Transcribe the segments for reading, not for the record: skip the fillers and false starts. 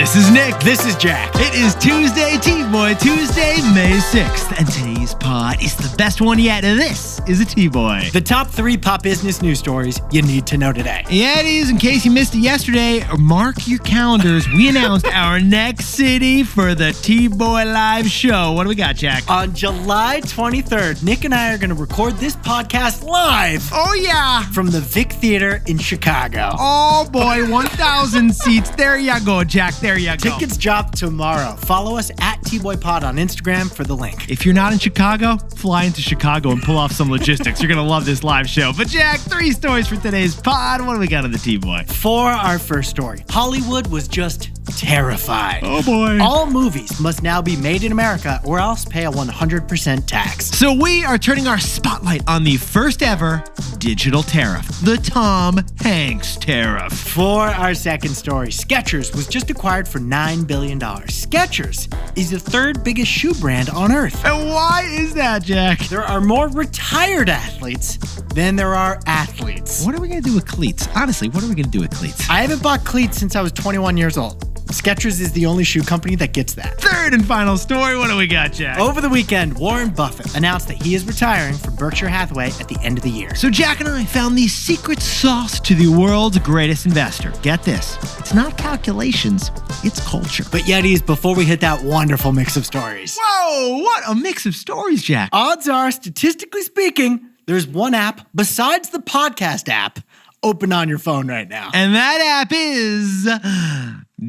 This is Nick. This is Jack. It is Tuesday, T-Boy Tuesday, May 6th, and today's pod is the best one yet. This is a T-Boy. The top 3 pop business news stories you need to know today. Yeah, it is. In case you missed it yesterday, mark your calendars. We announced our next city for the T-Boy Live show. What do we got, Jack? On July 23rd, Nick and I are going to record this podcast live. Oh, yeah. From the Vic Theater in Chicago. Oh, boy. 1,000 seats. There you go, Jack. There you go. Tickets drop tomorrow. Follow us at T-Boy-Pod on Instagram for the link. If you're not in Chicago, fly into Chicago and pull off some logistics. You're going to love this live show. But Jack, 3 stories for today's pod. What do we got on the T-Boy? For our first story, Hollywood was just terrified. Oh, boy. All movies must now be made in America or else pay a 100% tax. So we are turning our spotlight on the first ever digital tariff, the Tom Hanks tariff. For our second story, Skechers was just acquired for $9 billion. Skechers is the 3rd biggest shoe brand on earth. And why is that, Jack? There are more retired athletes than there are athletes. What are we going to do with cleats? Honestly, what are we going to do with cleats? I haven't bought cleats since I was 21 years old. Skechers is the only shoe company that gets that. Third and final story, what do we got, Jack? Over the weekend, Warren Buffett announced that he is retiring from Berkshire Hathaway at the end of the year. So Jack and I found the secret sauce to the world's greatest investor. Get this, it's not calculations, it's culture. But Yetis, before we hit that wonderful mix of stories. Whoa, what a mix of stories, Jack. Odds are, statistically speaking, there's one app besides the podcast app open on your phone right now. And that app is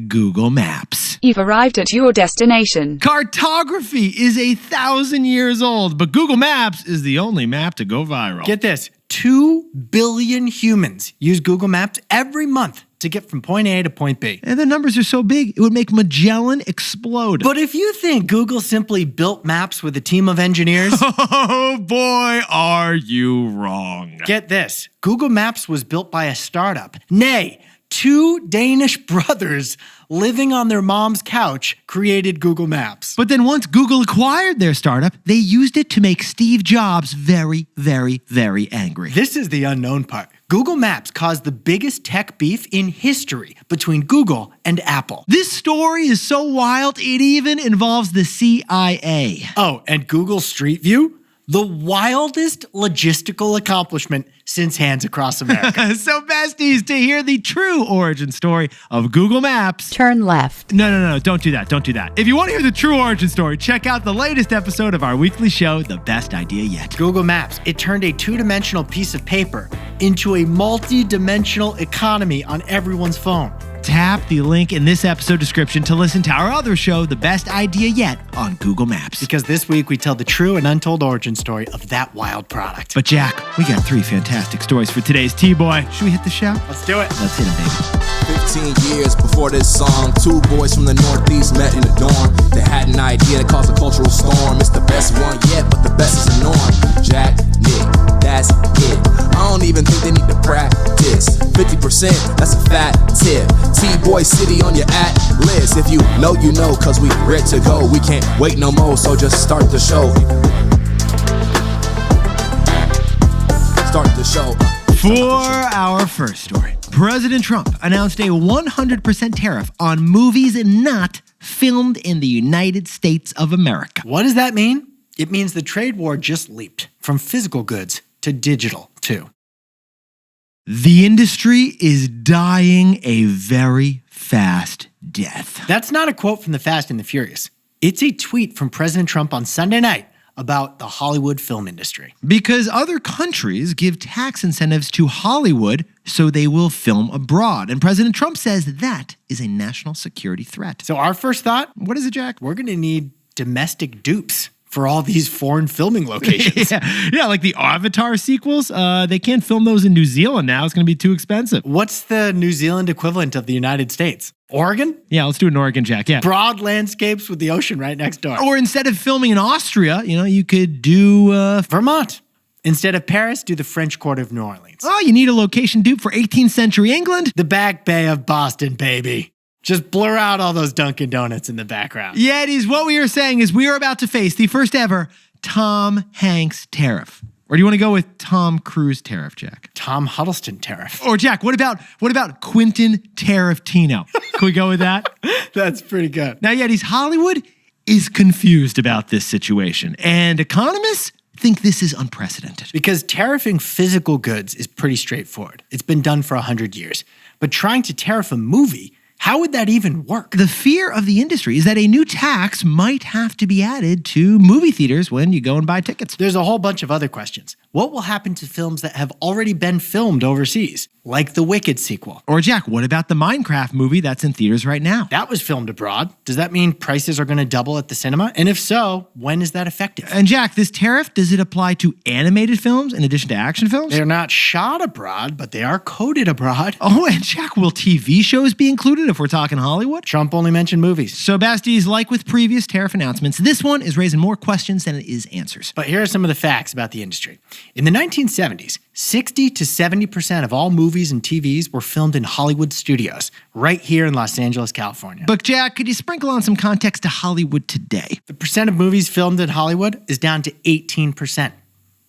Google Maps. You've arrived at your destination. Cartography is 1,000 years old, but Google Maps is the only map to go viral. Get this, 2 billion humans use Google Maps every month to get from point A to point B. And the numbers are so big, it would make Magellan explode. But if you think Google simply built maps with a team of engineers, oh boy, are you wrong. Get this, Google Maps was built by a startup. Nay, 2 Danish brothers living on their mom's couch created Google Maps. But then once Google acquired their startup, they used it to make Steve Jobs very, very, very angry. This is the unknown part. Google Maps caused the biggest tech beef in history between Google and Apple. This story is so wild, it even involves the CIA. Oh, and Google Street View? The wildest logistical accomplishment since Hands Across America. So besties, to hear the true origin story of Google Maps, Turn left. No, don't do that. If you want to hear the true origin story, check out the latest episode of our weekly show, The Best Idea Yet. Google Maps, it turned a 2-dimensional piece of paper into a multi-dimensional economy on everyone's phone. Tap the link in this episode description to listen to our other show, The Best Idea Yet, on Google Maps. Because this week we tell the true and untold origin story of that wild product. But Jack, we got 3 fantastic stories for today's T-Boy. Should we hit the show? Let's do it. Let's hit it, baby. 15 years before this song, 2 boys from the Northeast met in the dorm. They had an idea that caused a cultural storm. It's the best one yet, but the best is the norm. Jack, Nick, that's it. I don't even think they need to practice. 50%, that's a fat tip. T-Boy City on your list. If you know, you know, cause we ready to go. We can't wait no more, so just start the show. Start the show. For our first story, President Trump announced a 100% tariff on movies not filmed in the United States of America. What does that mean? It means the trade war just leaped from physical goods to digital, too. The industry is dying a very fast death. That's not a quote from the Fast and the Furious. It's a tweet from President Trump on Sunday night about the Hollywood film industry. Because other countries give tax incentives to Hollywood so they will film abroad. And President Trump says that is a national security threat. So our first thought, What is it, Jack? we're going to need domestic dupes for all these foreign filming locations. yeah, like the Avatar sequels. They can't film those in New Zealand now. It's going to be too expensive. What's the New Zealand equivalent of the United States? Oregon? Yeah, let's do it in Oregon, Jack. Yeah. Broad landscapes with the ocean right next door. Or instead of filming in Austria, you could do... Vermont. Instead of Paris, do the French Quarter of New Orleans. Oh, you need a location dupe for 18th century England? The Back Bay of Boston, baby. Just blur out all those Dunkin' Donuts in the background. Yetis, what we are saying is we are about to face the first ever Tom Hanks tariff. Or do you want to go with Tom Cruise tariff, Jack? Tom Huddleston tariff. Or Jack, what about Quentin Tarantino? Can we go with that? That's pretty good. Now, Yetis, Hollywood is confused about this situation, and economists think this is unprecedented. Because tariffing physical goods is pretty straightforward. It's been done for 100 years. But trying to tariff a movie, how would that even work? The fear of the industry is that a new tax might have to be added to movie theaters when you go and buy tickets. There's a whole bunch of other questions. What will happen to films that have already been filmed overseas, like the Wicked sequel? Or Jack, what about the Minecraft movie that's in theaters right now? That was filmed abroad. Does that mean prices are going to double at the cinema? And if so, when is that effective? And Jack, this tariff, does it apply to animated films in addition to action films? They're not shot abroad, but they are coded abroad. Oh, and Jack, will TV shows be included if we're talking Hollywood? Trump only mentioned movies. So, Basties, like with previous tariff announcements, this one is raising more questions than it is answers. But here are some of the facts about the industry. In the 1970s, 60 to 70% of all movies and TVs were filmed in Hollywood studios, right here in Los Angeles, California. But Jack, could you sprinkle on some context to Hollywood today? The percent of movies filmed in Hollywood is down to 18%.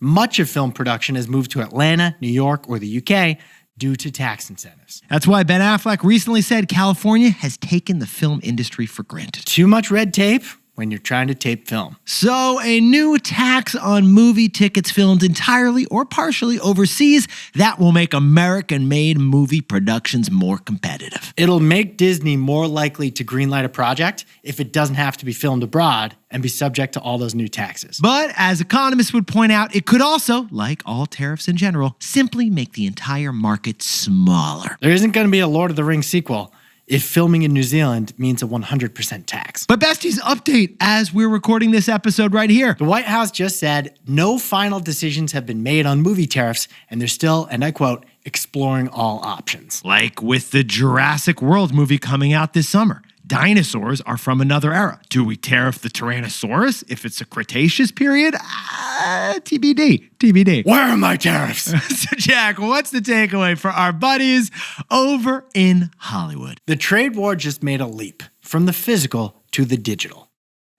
Much of film production has moved to Atlanta, New York, or the UK due to tax incentives. That's why Ben Affleck recently said California has taken the film industry for granted. Too much red tape when you're trying to tape film. So a new tax on movie tickets filmed entirely or partially overseas, that will make American-made movie productions more competitive. It'll make Disney more likely to greenlight a project if it doesn't have to be filmed abroad and be subject to all those new taxes. But as economists would point out, it could also, like all tariffs in general, simply make the entire market smaller. There isn't going to be a Lord of the Rings sequel if filming in New Zealand means a 100% tax. But Besties, update as we're recording this episode right here. The White House just said no final decisions have been made on movie tariffs, and they're still, and I quote, exploring all options. Like with the Jurassic World movie coming out this summer. Dinosaurs are from another era. Do we tariff the Tyrannosaurus if it's a Cretaceous period? TBD. Where are my tariffs? So Jack, what's the takeaway for our buddies over in Hollywood? The trade war just made a leap from the physical to the digital.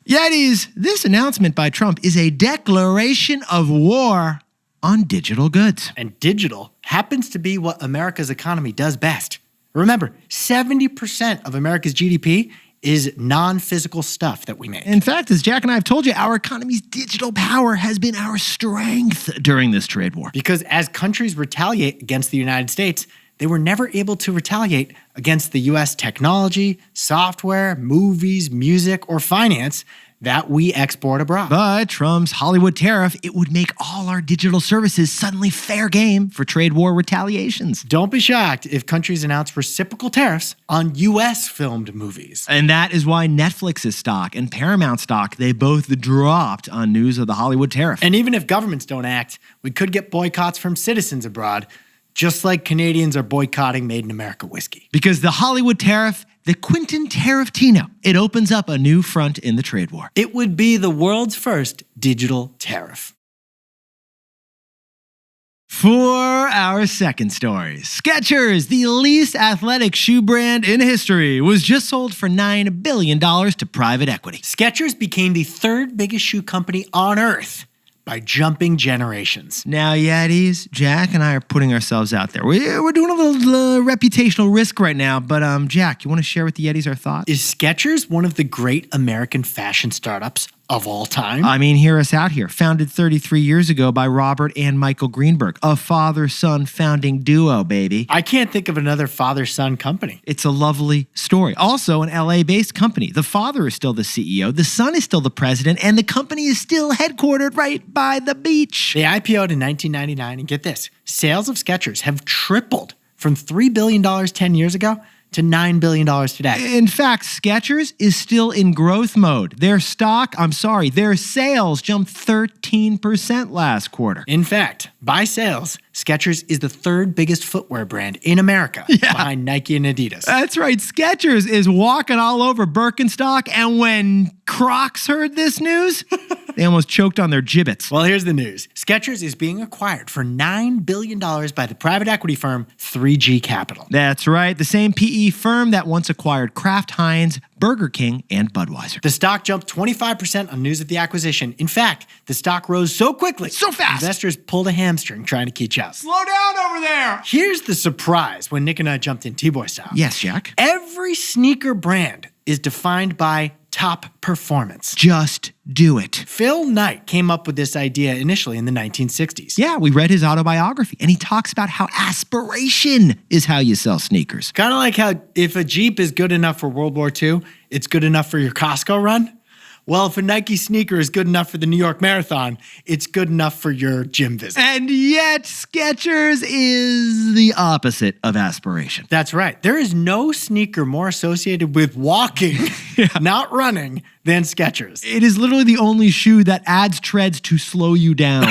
Yetis, this announcement by Trump is a declaration of war on digital goods. And digital happens to be what America's economy does best. Remember, 70% of America's GDP is non-physical stuff that we make. In fact, as Jack and I have told you, our economy's digital power has been our strength during this trade war. Because as countries retaliate against the United States, they were never able to retaliate against the U.S. technology, software, movies, music, or finance that we export abroad. But Trump's Hollywood tariff, it would make all our digital services suddenly fair game for trade war retaliations. Don't be shocked if countries announce reciprocal tariffs on U.S. filmed movies. And that is why Netflix's stock and Paramount stock, they both dropped on news of the Hollywood tariff. And even if governments don't act, we could get boycotts from citizens abroad, just like Canadians are boycotting Made in America whiskey. Because the Hollywood tariff, the Quentin Tarantino, it opens up a new front in the trade war. It would be the world's first digital tariff. For our second story, Skechers, the least athletic shoe brand in history, was just sold for $9 billion to private equity. Skechers became the third biggest shoe company on earth by jumping generations. Now, Yetis, Jack and I are putting ourselves out there. We're doing a little reputational risk right now, but Jack, you want to share with the Yetis our thoughts? Is Skechers one of the great American fashion startups of all time? I mean, hear us out here. Founded 33 years ago by Robert and Michael Greenberg, a father-son founding duo, baby. I can't think of another father-son company. It's a lovely story. Also an LA-based company. The father is still the CEO, the son is still the president, and the company is still headquartered right by the beach. They IPO'd in 1999, and get this, sales of Skechers have tripled from $3 billion 10 years ago to $9 billion today. In fact, Skechers is still in growth mode. Their sales jumped 13% last quarter. In fact, by sales, Skechers is the third biggest footwear brand in America, behind Nike and Adidas. That's right. Skechers is walking all over Birkenstock, and when Crocs heard this news, They almost choked on their gibbets. Well, here's the news. Skechers is being acquired for $9 billion by the private equity firm 3G Capital. That's right, the same PE firm that once acquired Kraft Heinz, Burger King, and Budweiser. The stock jumped 25% on news of the acquisition. In fact, the stock rose so quickly, So fast, investors pulled a hamstring trying to catch up. slow down over there. Here's the surprise when Nick and I jumped in T-Boy style. Yes, Jack. Every sneaker brand is defined by top performance. Just do it. Phil Knight came up with this idea initially in the 1960s. Yeah, we read his autobiography, and he talks about how aspiration is how you sell sneakers. Kind of like how if a Jeep is good enough for World War II, it's good enough for your Costco run. Well, if a Nike sneaker is good enough for the New York Marathon, it's good enough for your gym visit. And yet, Skechers is the opposite of aspiration. That's right. There is no sneaker more associated with walking, not running, than Skechers. It is literally the only shoe that adds treads to slow you down.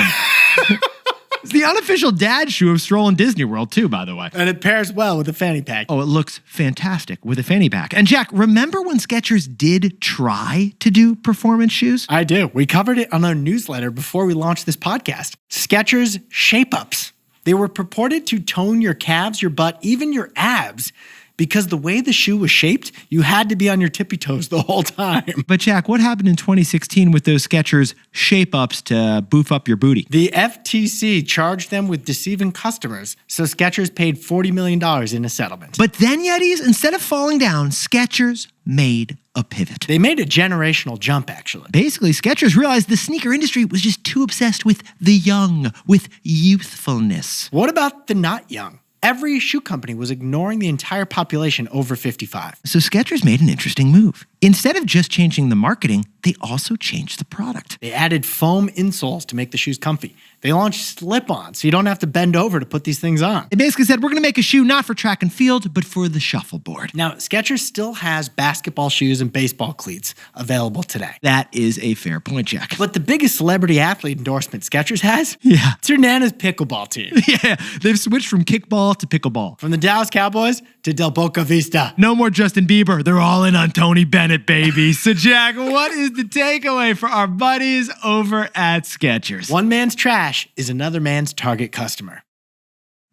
It's the unofficial dad shoe of strolling Disney World, too, by the way. And it pairs well with a fanny pack. Oh, it looks fantastic with a fanny pack. And Jack, remember when Skechers did try to do performance shoes? I do. We covered it on our newsletter before we launched this podcast. Skechers Shape-Ups. They were purported to tone your calves, your butt, even your abs, because the way the shoe was shaped, you had to be on your tippy toes the whole time. But Jack, what happened in 2016 with those Skechers Shape-Ups to boof up your booty? The FTC charged them with deceiving customers, so Skechers paid $40 million in a settlement. But then, Yetis, instead of falling down, Skechers made a pivot. They made a generational jump, actually. Basically, Skechers realized the sneaker industry was just too obsessed with the young, with youthfulness. What about the not young? Every shoe company was ignoring the entire population over 55. So Skechers made an interesting move. Instead of just changing the marketing, they also changed the product. They added foam insoles to make the shoes comfy. They launched slip-ons, so you don't have to bend over to put these things on. They basically said, we're going to make a shoe not for track and field, but for the shuffleboard. Now, Skechers still has basketball shoes and baseball cleats available today. That is a fair point, Jack. But the biggest celebrity athlete endorsement Skechers has? Yeah. It's your Nana's pickleball team. Yeah, they've switched from kickball to pickleball. From the Dallas Cowboys to Del Boca Vista. No more Justin Bieber. They're all in on Tony Bennett, baby. So, Jack, what is the takeaway for our buddies over at Skechers? One man's trash is another man's target customer.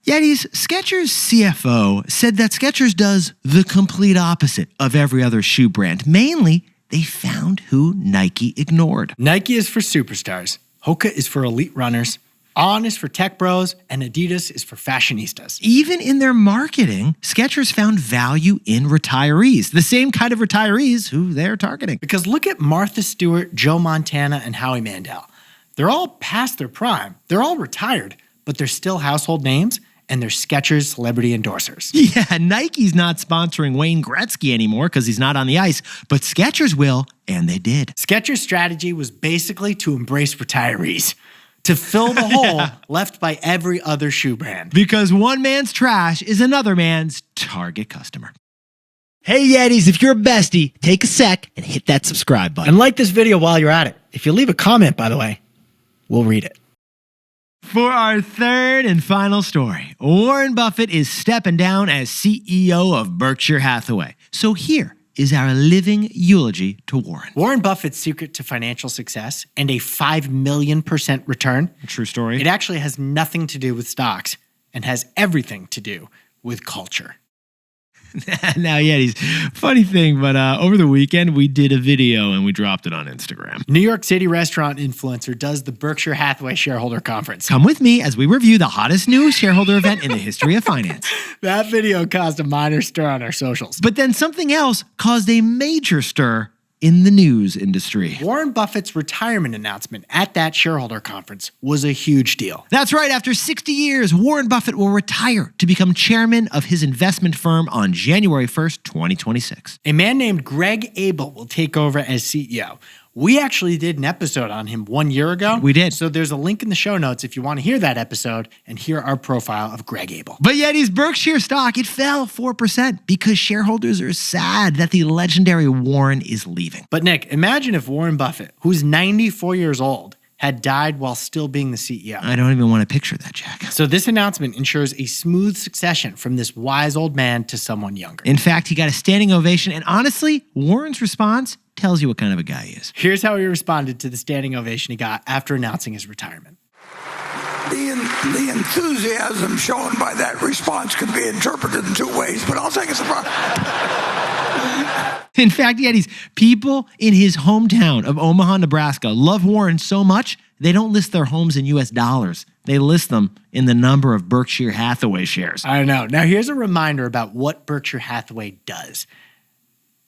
Yetis, Skechers CFO said that Skechers does the complete opposite of every other shoe brand. Mainly, they found who Nike ignored. Nike is for superstars. Hoka is for elite runners. On is for tech bros, and Adidas is for fashionistas. Even in their marketing, Skechers found value in retirees, the same kind of retirees who they're targeting. Because look at Martha Stewart, Joe Montana, and Howie Mandel. They're all past their prime. They're all retired, but they're still household names, and they're Skechers celebrity endorsers. Yeah, Nike's not sponsoring Wayne Gretzky anymore because he's not on the ice, but Skechers will, and they did. Skechers' strategy was basically to embrace retirees, to fill the hole left by every other shoe brand. Because one man's trash is another man's target customer. Hey Yetis, if you're a bestie, take a sec and hit that subscribe button. And like this video while you're at it. If you leave a comment, by the way, we'll read it. For our third and final story, Warren Buffett is stepping down as CEO of Berkshire Hathaway. So here is our living eulogy to Warren. Warren Buffett's secret to financial success and a 5 million % return. True story. It actually has nothing to do with stocks and has everything to do with culture. Now, Yetis, funny thing, but over the weekend, we did a video and we dropped it on Instagram. New York City restaurant influencer does the Berkshire Hathaway shareholder conference. Come with me as we review the hottest new shareholder event in the history of finance. That video caused a minor stir on our socials. But then something else caused a major stir in the news industry. Warren Buffett's retirement announcement at that shareholder conference was a huge deal. That's right. After 60 years, Warren Buffett will retire to become chairman of his investment firm on January 1st, 2026. A man named Greg Abel will take over as CEO. We actually did an episode on him 1 year ago. We did. So there's a link in the show notes if you want to hear that episode and hear our profile of Greg Abel. But Yeti's Berkshire stock, it fell 4% because shareholders are sad that the legendary Warren is leaving. But Nick, imagine if Warren Buffett, who's 94 years old, had died while still being the CEO. I don't even want to picture that, Jack. So this announcement ensures a smooth succession from this wise old man to someone younger. In fact, he got a standing ovation, and honestly, Warren's response tells you what kind of a guy he is. Here's how he responded to the standing ovation he got after announcing his retirement. The enthusiasm shown by that response could be interpreted in two ways, but I'll take it as a problem. In fact, Yetis, people in his hometown of Omaha, Nebraska love Warren so much, they don't list their homes in U.S. dollars. They list them in the number of Berkshire Hathaway shares. I know. Now, here's a reminder about what Berkshire Hathaway does.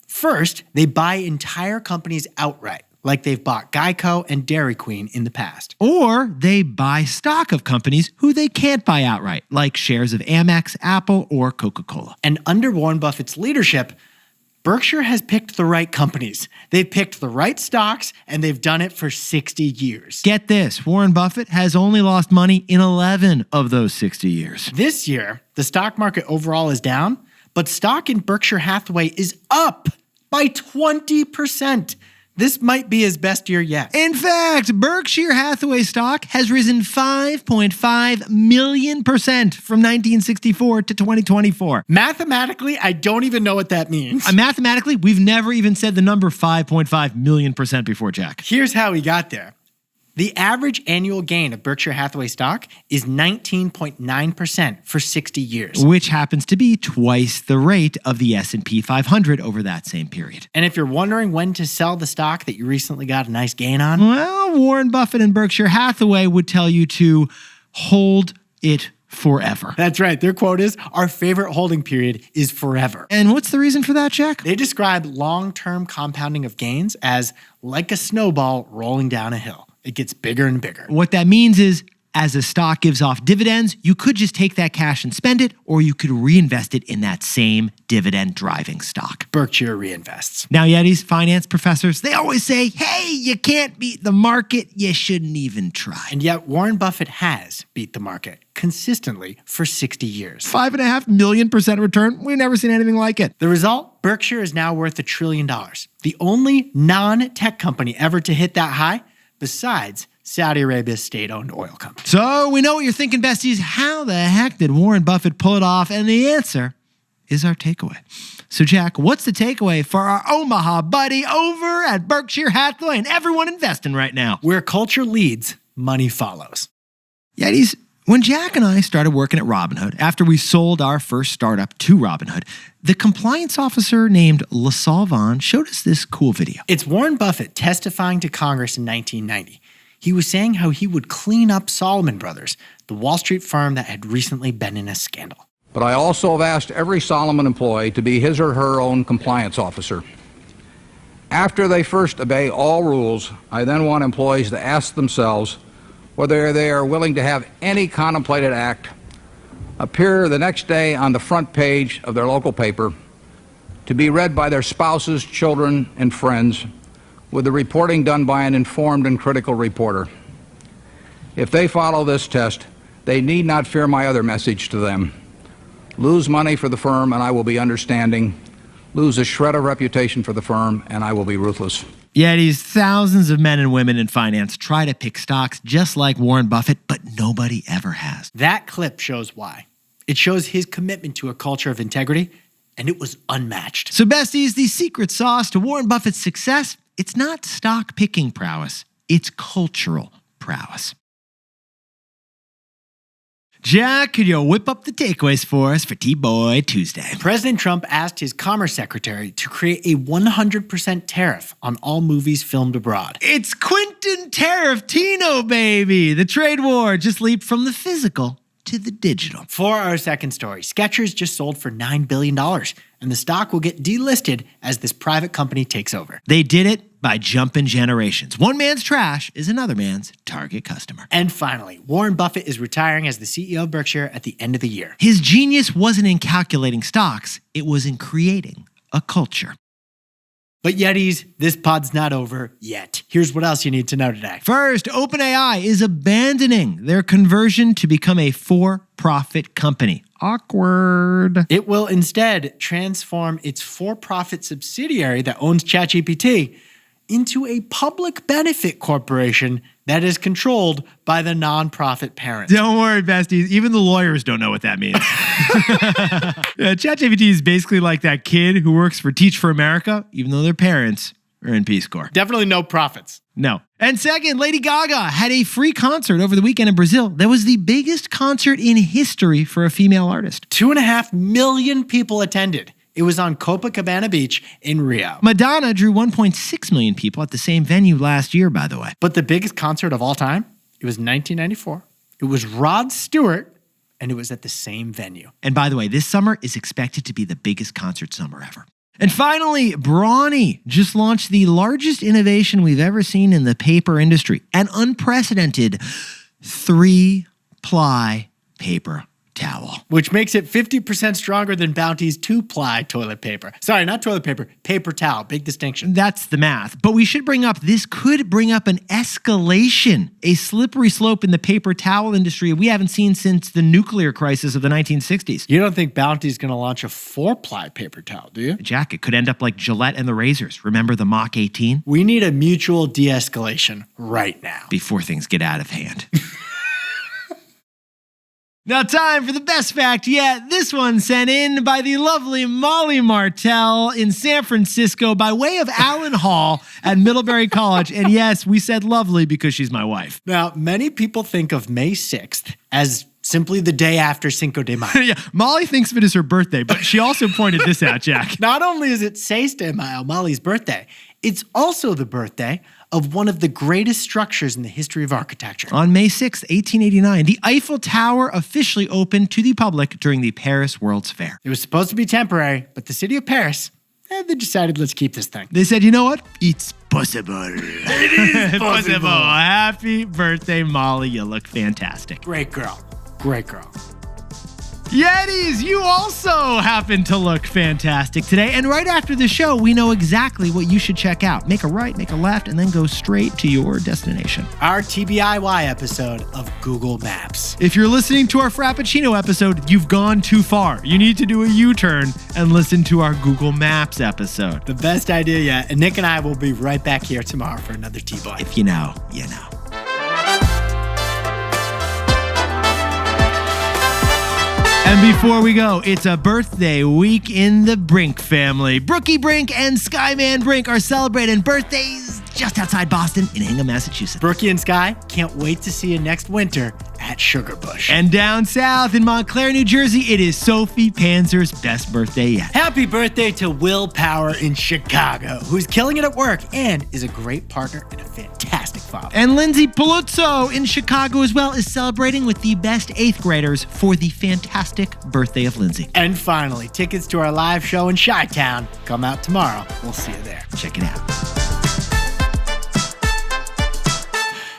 First, they buy entire companies outright, like they've bought Geico and Dairy Queen in the past. Or they buy stock of companies who they can't buy outright, like shares of Amex, Apple, or Coca-Cola. And under Warren Buffett's leadership, Berkshire has picked the right companies. They've picked the right stocks, and they've done it for 60 years. Get this, Warren Buffett has only lost money in 11 of those 60 years. This year, the stock market overall is down, but stock in Berkshire Hathaway is up by 20%. This might be his best year yet. In fact, Berkshire Hathaway stock has risen 5.5 million% from 1964 to 2024. Mathematically, I don't even know what that means. Mathematically, we've never even said the number 5.5 million% before, Jack. Here's how he got there. The average annual gain of Berkshire Hathaway stock is 19.9% for 60 years. Which happens to be twice the rate of the S&P 500 over that same period. And if you're wondering when to sell the stock that you recently got a nice gain on, well, Warren Buffett and Berkshire Hathaway would tell you to hold it forever. That's right. Their quote is, "Our favorite holding period is forever." And what's the reason for that, Jack? They describe long-term compounding of gains as like a snowball rolling down a hill. It gets bigger and bigger. What that means is, as a stock gives off dividends, you could just take that cash and spend it, or you could reinvest it in that same dividend-driving stock. Berkshire reinvests. Now, Yetis, finance professors, they always say, hey, you can't beat the market, you shouldn't even try. And yet Warren Buffett has beat the market consistently for 60 years. 5.5 million% return? We've never seen anything like it. The result? Berkshire is now worth $1 trillion. The only non-tech company ever to hit that high, besides Saudi Arabia's state-owned oil company. So we know what you're thinking, besties. How the heck did Warren Buffett pull it off? And the answer is our takeaway. So, Jack, what's the takeaway for our Omaha buddy over at Berkshire Hathaway and everyone investing right now? Where culture leads, money follows. Yetis, when Jack and I started working at Robinhood, after we sold our first startup to Robinhood, the compliance officer named LaSalle Vaughn showed us this cool video. It's Warren Buffett testifying to Congress in 1990. He was saying how he would clean up Salomon Brothers, the Wall Street firm that had recently been in a scandal. But I also have asked every Salomon employee to be his or her own compliance officer. After they first obey all rules, I then want employees to ask themselves whether they are willing to have any contemplated act appear the next day on the front page of their local paper, to be read by their spouses, children, and friends, with the reporting done by an informed and critical reporter. If they follow this test, they need not fear my other message to them. Lose money for the firm, and I will be understanding. Lose a shred of reputation for the firm, and I will be ruthless. Yetis, thousands of men and women in finance try to pick stocks just like Warren Buffett, but nobody ever has. That clip shows why. It shows his commitment to a culture of integrity, and it was unmatched. So, besties, the secret sauce to Warren Buffett's success, it's not stock picking prowess, it's cultural prowess. Jack, could you whip up the takeaways for us for T-Boy Tuesday? President Trump asked his Commerce Secretary to create a 100% tariff on all movies filmed abroad. It's Quentin Tarantino, baby! The trade war just leaped from the physical to the digital. For our second story, Skechers just sold for $9 billion, and the stock will get delisted as this private company takes over. They did it by jumping generations. One man's trash is another man's target customer. And finally, Warren Buffett is retiring as the CEO of Berkshire at the end of the year. His genius wasn't in calculating stocks, it was in creating a culture. But Yetis, this pod's not over yet. Here's what else you need to know today. First, OpenAI is abandoning their conversion to become a for-profit company. Awkward. It will instead transform its for-profit subsidiary that owns ChatGPT into a public benefit corporation that is controlled by the nonprofit parent. Don't worry, besties. Even the lawyers don't know what that means. ChatGPT is basically like that kid who works for Teach for America, even though their parents or in Peace Corps. Definitely no profits. No. And second, Lady Gaga had a free concert over the weekend in Brazil that was the biggest concert in history for a female artist. 2.5 million people attended. It was on Copacabana Beach in Rio. Madonna drew 1.6 million people at the same venue last year, by the way. But the biggest concert of all time, it was 1994. It was Rod Stewart, and it was at the same venue. And by the way, this summer is expected to be the biggest concert summer ever. And finally, Brawny just launched the largest innovation we've ever seen in the paper industry, an unprecedented 3-ply paper towel. Which makes it 50% stronger than Bounty's 2-ply toilet paper. Sorry, not toilet paper, paper towel. Big distinction. That's the math. But we should bring up, this could bring up an escalation, a slippery slope in the paper towel industry we haven't seen since the nuclear crisis of the 1960s. You don't think Bounty's going to launch a 4-ply paper towel, do you? Jack, it could end up like Gillette and the razors. Remember the Mach 18? We need a mutual de-escalation right now. Before things get out of hand. Now time for the best fact yet. This one sent in by the lovely Molly Martell in San Francisco by way of Allen Hall at Middlebury College. And yes, we said lovely because she's my wife. Now, many people think of May 6th as simply the day after Cinco de Mayo. Yeah, Molly thinks of it as her birthday, but she also pointed this out, Jack. Not only is it 6 de Mayo, Molly's birthday, it's also the birthday of one of the greatest structures in the history of architecture. On May 6, 1889, the Eiffel Tower officially opened to the public during the Paris World's Fair. It was supposed to be temporary, but the city of Paris, they decided, let's keep this thing. They said, you know what? It's possible. It is possible. Happy birthday, Molly. You look fantastic. Great girl. Great girl. Yetis, you also happen to look fantastic today. And right after the show, we know exactly what you should check out. Make a right, make a left, and then go straight to your destination. Our TBIY episode of Google Maps. If you're listening to our Frappuccino episode, you've gone too far. You need to do a U-turn and listen to our Google Maps episode. The best idea yet. And Nick and I will be right back here tomorrow for another T-Boy. If you know, you know. And before we go, it's a birthday week in the Brink family. Brookie Brink and Skyman Brink are celebrating birthdays just outside Boston in Hingham, Massachusetts. Brookie and Sky can't wait to see you next winter at Sugarbush. And down south in Montclair, New Jersey, it is Sophie Panzer's best birthday yet. Happy birthday to Will Power in Chicago, who's killing it at work and is a great partner and a fantastic father. And Lindsay Paluzzo in Chicago as well is celebrating with the best 8th graders for the fantastic birthday of Lindsay. And finally, tickets to our live show in Chi-Town come out tomorrow. We'll see you there. Check it out.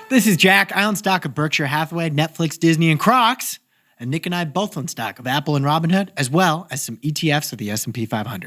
This is Jack. I own stock of Berkshire Hathaway, Netflix, Disney, and Crocs. And Nick and I both own stock of Apple and Robinhood, as well as some ETFs of the S&P 500.